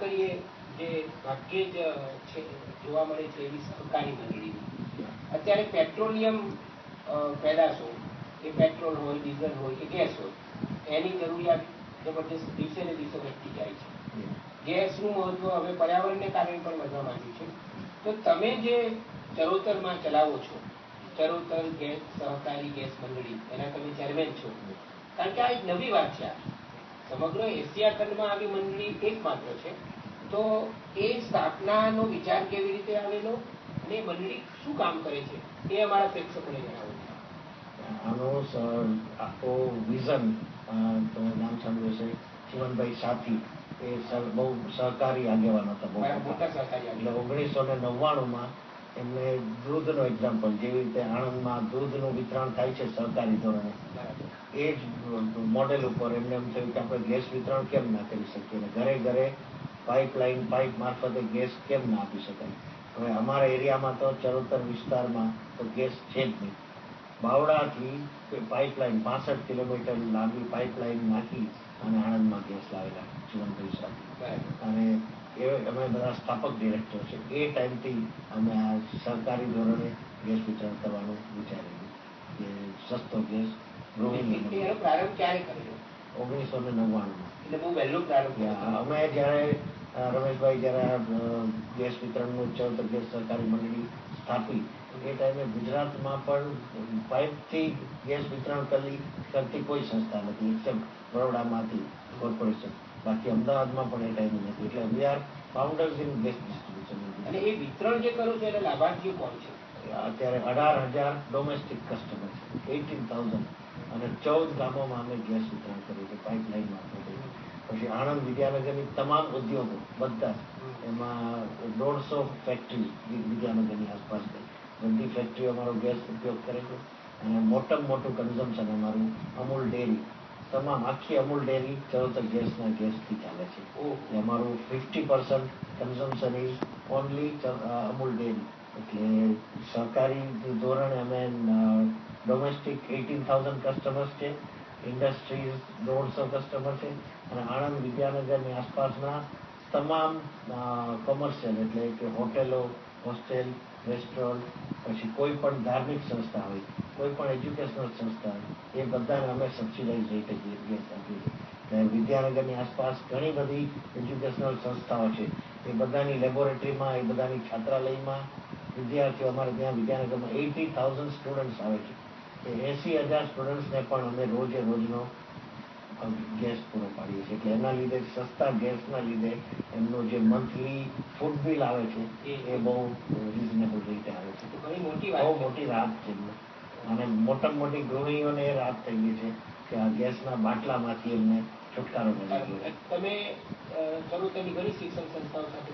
કરીએ જે ભાગ્યે જ છે જોવા મળે છે એવી સહકારી મંડળીની. અત્યારે પેટ્રોલિયમ પેદાશો એ પેટ્રોલ હોય, ડીઝલ હોય કે ગેસ હોય, એની જરૂરિયાત જબરદસ્ત દિવસે ને દિવસે વધતી જાય છે. ગેસનું મહત્વ હવે પર્યાવરણને કારણે પણ વધવા માંડ્યું છે. તો તમે જે ચરોતરમાં ચલાવો છો, ચરોતર ગેસ સહકારી ગેસ મંડળી, એના તમે ચેરમેન છો, કારણ કે આ એક નવી વાત છે. સમગ્ર એશિયા ખંડમાં આવી મંડળી એકમાત્ર છે. તો એ સ્થાપનાનો વિચાર કેવી રીતે આવેલો અને એ મંડળી શું કામ કરે છે એ અમારા પ્રેક્ષકોને જણાવો. આનો આખો વિઝન તમે નામ સાંભળ્યું છે, ચીમનભાઈ સાથી, એ બહુ સહકારી આગેવાન હતા, બહુ મોટા સહકારી. એટલે 1999માં એમને દૂધનો એક્ઝામ્પલ, જેવી રીતે આણંદમાં દૂધનું વિતરણ થાય છે સહકારી ધોરણે, એ જ મોડેલ ઉપર એમને એમ થયું કે આપણે ગેસ વિતરણ કેમ ના કરી શકીએ, અને ઘરે ઘરે પાઇપ મારફતે ગેસ કેમ ના આપી શકાય. હવે અમારા એરિયામાં તો ચરોતર વિસ્તારમાં તો ગેસ છે જ નહીં. બાવળાથી પાઇપલાઇન 65 કિલોમીટર લાંબી પાઇપલાઇન નાખી અને આણંદમાં ગેસ લાવેલા ચીમનભાઈ સાથી. અને એ અમે બધા સ્થાપક ડિરેક્ટર છે. એ ટાઈમથી અમે આ સરકારી ધોરણે ગેસ વિતરણ કરવાનું વિચારેલું કે સસ્તો ગેસ. પ્રારંભ ક્યારે કરેલો? 1999માં. એટલે બહુ વહેલો પ્રારંભ. અમે જ્યારે રમેશભાઈ જ્યારે ગેસ વિતરણનું ચરોતર ગેસ સહકારી મંડળી સ્થાપી, એ ટાઈમે ગુજરાતમાં પણ પાઇપથી ગેસ વિતરણ કરતી કોઈ સંસ્થા નથી, એક્સેપ્ટ બરોડામાંથી કોર્પોરેશન. બાકી અમદાવાદમાં પણ એ ટાઈમે નથી. એટલે we are founders in gas distribution. અને એ વિતરણ જે કરો છો એટલે લાભાર્થીઓ કોણ છે? અત્યારે 18,000 ડોમેસ્ટિક કસ્ટમર છે, 18,000, અને 14 ગામોમાં અમે ગેસ વિતરણ કરીએ છીએ પાઇપલાઇન મારફતે. પછી આણંદ વિદ્યાનગરની તમામ ઉદ્યોગો બધા, એમાં 150 ફેક્ટરી વિદ્યાનગરની આસપાસ બધી ફેક્ટરીઓ અમારો ગેસ ઉપયોગ કરે છે. અને મોટામાં મોટું કન્ઝમ્પશન અમારું અમૂલ ડેરી, તમામ આખી અમૂલ ડેરી ચરોતર ગેસના ગેસથી ચાલે છે. એટલે અમારું 50% consumption is only Amul dairy. એટલે સરકારી ધોરણે અમે ડોમેસ્ટિક 18,000 કસ્ટમર્સ છે, ઇન્ડસ્ટ્રીઝ 150 કસ્ટમર છે, અને આણંદ વિદ્યાનગરની આસપાસના તમામ કોમર્શિયલ એટલે કે હોટેલો, હોસ્ટેલ, રેસ્ટોરન્ટ, પછી કોઈ પણ ધાર્મિક સંસ્થા હોય, કોઈ પણ એજ્યુકેશનલ સંસ્થા હોય, એ બધાને અમે સબસિડાઇઝ રેટે ગેસ આપીએ છીએ. વિદ્યાનગરની આસપાસ ઘણી બધી એજ્યુકેશનલ સંસ્થાઓ છે, એ બધાની લેબોરેટરીમાં, એ બધાની છાત્રાલયમાં વિદ્યાર્થીઓ, અમારે ત્યાં વિદ્યાનગરમાં 80,000 સ્ટુડન્ટ્સ આવે છે. એ 80,000 સ્ટુડન્ટ્સને પણ અમે રોજે રોજનો ગેસ પૂરો પાડીએ છીએ. એટલે એના લીધે સસ્તા ગેસના લીધે એમનું જે મંથલી ફૂડ બિલ આવે છે એ બહુ રિઝનેબલ રીતે આવે છે. બહુ મોટી રાહત છે. અને મોટામાં મોટી ગૃહિણીઓને એ રાહત થઈ ગઈ છે કે આ ગેસના બાટલામાંથી એમને છુટકારો મળી ગયો. તમે ચરોતરની ઘણી શિક્ષણ સંસ્થાઓ સાથે